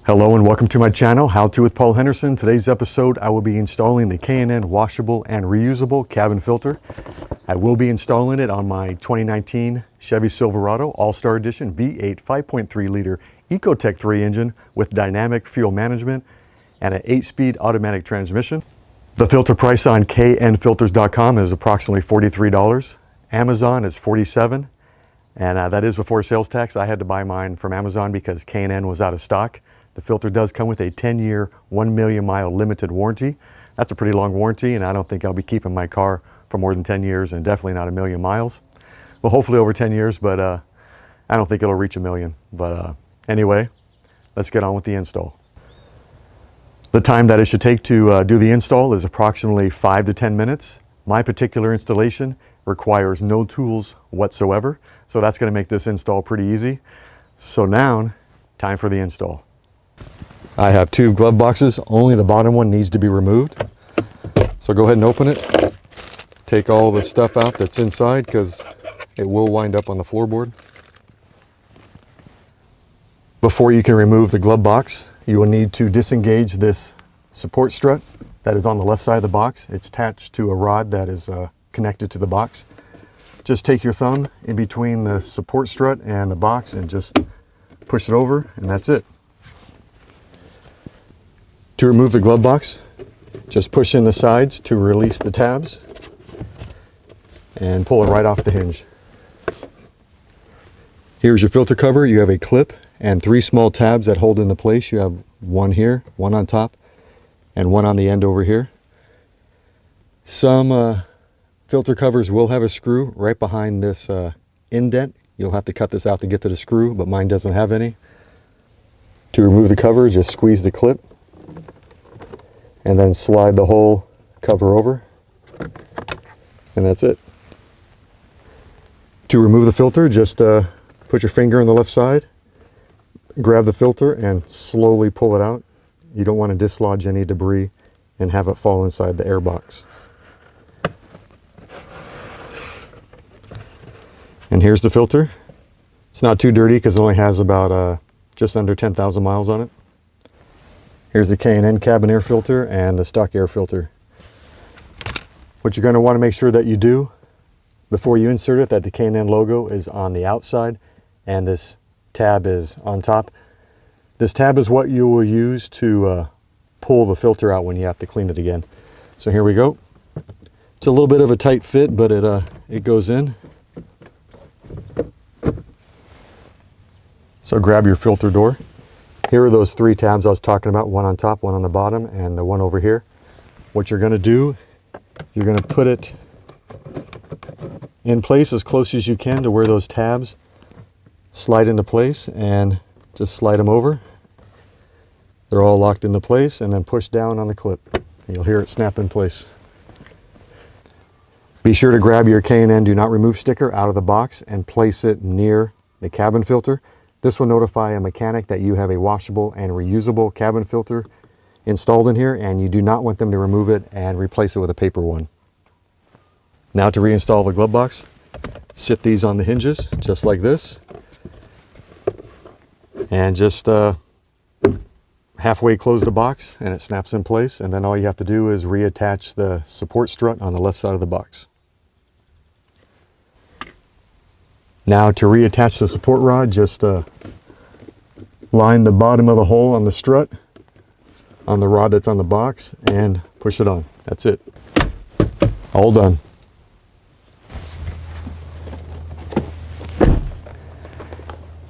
Hello and welcome to my channel, How To with Paul Henderson. Today's episode, I will be installing the K&N Washable and Reusable cabin filter. I will be installing it on my 2019 Chevy Silverado All-Star Edition V8 5.3 liter Ecotec 3 engine with dynamic fuel management and an 8-speed automatic transmission. The filter price on knfilters.com is approximately $43. Amazon is $47, and that is before sales tax. I had to buy mine from Amazon because K&N was out of stock. The filter does come with a 10-year, 1 million mile limited warranty. That's a pretty long warranty, and I don't think I'll be keeping my car for more than 10 years and definitely not 1 million miles. Well, hopefully over 10 years, but I don't think it'll reach 1 million. But anyway, let's get on with the install. The time that it should take to do the install is approximately 5 to 10 minutes. My particular installation requires no tools whatsoever, so that's going to make this install pretty easy. So now, time for the install. I have 2 glove boxes. Only the bottom one needs to be removed. So go ahead and open it. Take all the stuff out that's inside because it will wind up on the floorboard. Before you can remove the glove box, you will need to disengage this support strut that is on the left side of the box. It's attached to a rod that is connected to the box. Just take your thumb in between the support strut and the box and just push it over, and that's it. To remove the glove box, just push in the sides to release the tabs and pull it right off the hinge. Here's your filter cover. You have a clip and 3 small tabs that hold into place. You have one here, one on top, and one on the end over here. Some filter covers will have a screw right behind this indent. You'll have to cut this out to get to the screw, but mine doesn't have any. To remove the cover, just squeeze the clip and then slide the whole cover over, and that's it. To remove the filter, just put your finger on the left side, grab the filter and slowly pull it out. You don't want to dislodge any debris and have it fall inside the air box. And here's the filter. It's not too dirty because it only has about just under 10,000 miles on it. Here's the K&N cabin air filter and the stock air filter. What you're going to want to make sure that you do before you insert it, that the K&N logo is on the outside and this tab is on top. This tab is what you will use to pull the filter out when you have to clean it again. So here we go. It's a little bit of a tight fit, but it goes in. So grab your filter door. Here are those 3 tabs I was talking about, one on top, one on the bottom, and the one over here. What you're going to do, you're going to put it in place as close as you can to where those tabs slide into place, and just slide them over. They're all locked into place, and then push down on the clip. You'll hear it snap in place. Be sure to grab your K&N Do Not Remove sticker out of the box and place it near the cabin filter. This will notify a mechanic that you have a washable and reusable cabin filter installed in here, and you do not want them to remove it and replace it with a paper one. Now to reinstall the glove box, sit these on the hinges just like this, and just halfway close the box and it snaps in place, and then all you have to do is reattach the support strut on the left side of the box. Now to reattach the support rod, just line the bottom of the hole on the strut on the rod that's on the box and push it on. That's it. All done.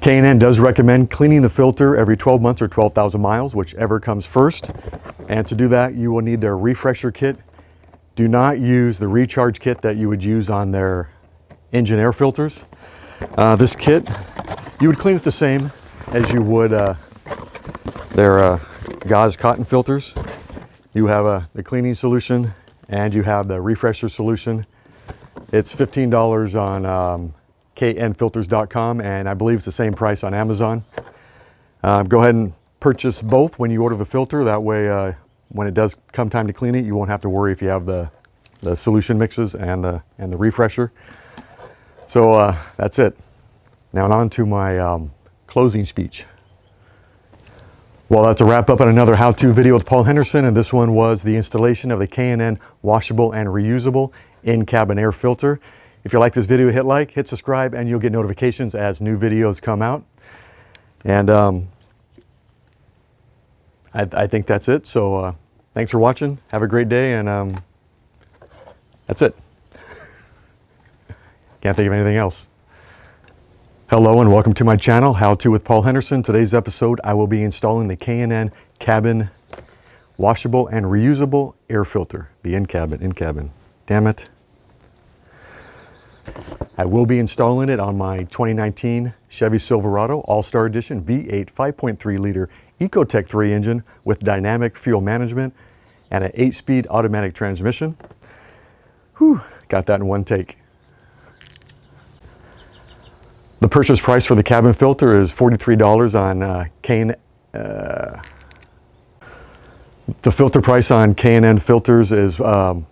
K&N does recommend cleaning the filter every 12 months or 12,000 miles, whichever comes first. And to do that, you will need their refresher kit. Do not use the recharge kit that you would use on their engine air filters. This kit, you would clean it the same as you would their gauze cotton filters. You have the cleaning solution and you have the refresher solution. It's $15 on knfilters.com, and I believe it's the same price on Amazon. Go ahead and purchase both when you order the filter. That way, when it does come time to clean it, you won't have to worry if you have the solution mixes and the refresher. So that's it. Now on to my closing speech. Well, that's a wrap up on another how-to video with Paul Henderson, and this one was the installation of the K&N Washable and Reusable in-cabin air filter. If you like this video, hit like, hit subscribe, and you'll get notifications as new videos come out. And I think that's it. So thanks for watching. Have a great day, and that's it. Can't think of anything else. Hello and welcome to my channel, How To with Paul Henderson. Today's episode, I will be installing the K&N cabin washable and reusable air filter. The in-cabin. Damn it. I will be installing it on my 2019 Chevy Silverado All-Star Edition V8 5.3 liter Ecotec 3 engine with dynamic fuel management and an 8-speed automatic transmission. Whew, got that in one take. The purchase price for the cabin filter is $43 on K&N. The filter price on K&N filters is the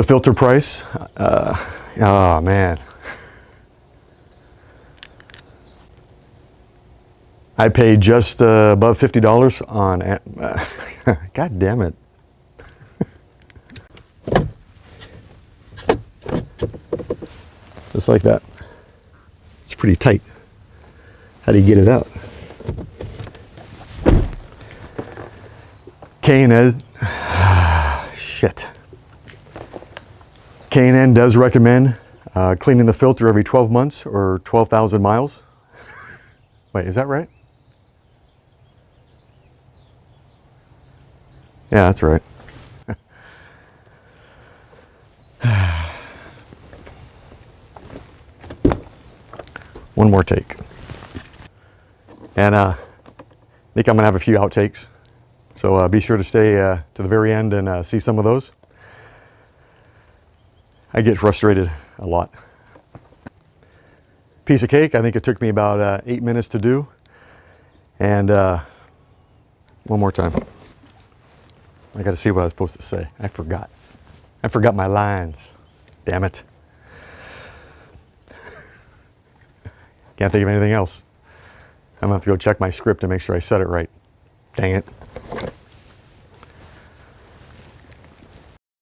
filter price. Oh man. I paid just above $50 on, God damn it. Just like that. It's pretty tight. How do you get it out? K&N, shit. K&N does recommend cleaning the filter every 12 months or 12,000 miles. Wait, is that right? Yeah, that's right. One more take. And I think I'm going to have a few outtakes. So be sure to stay to the very end and see some of those. I get frustrated a lot. Piece of cake. I think it took me about 8 minutes to do. And one more time. I got to see what I was supposed to say. I forgot. I forgot my lines. Damn it. Can't think of anything else. I'm going to have to go check my script to make sure I said it right. Dang it.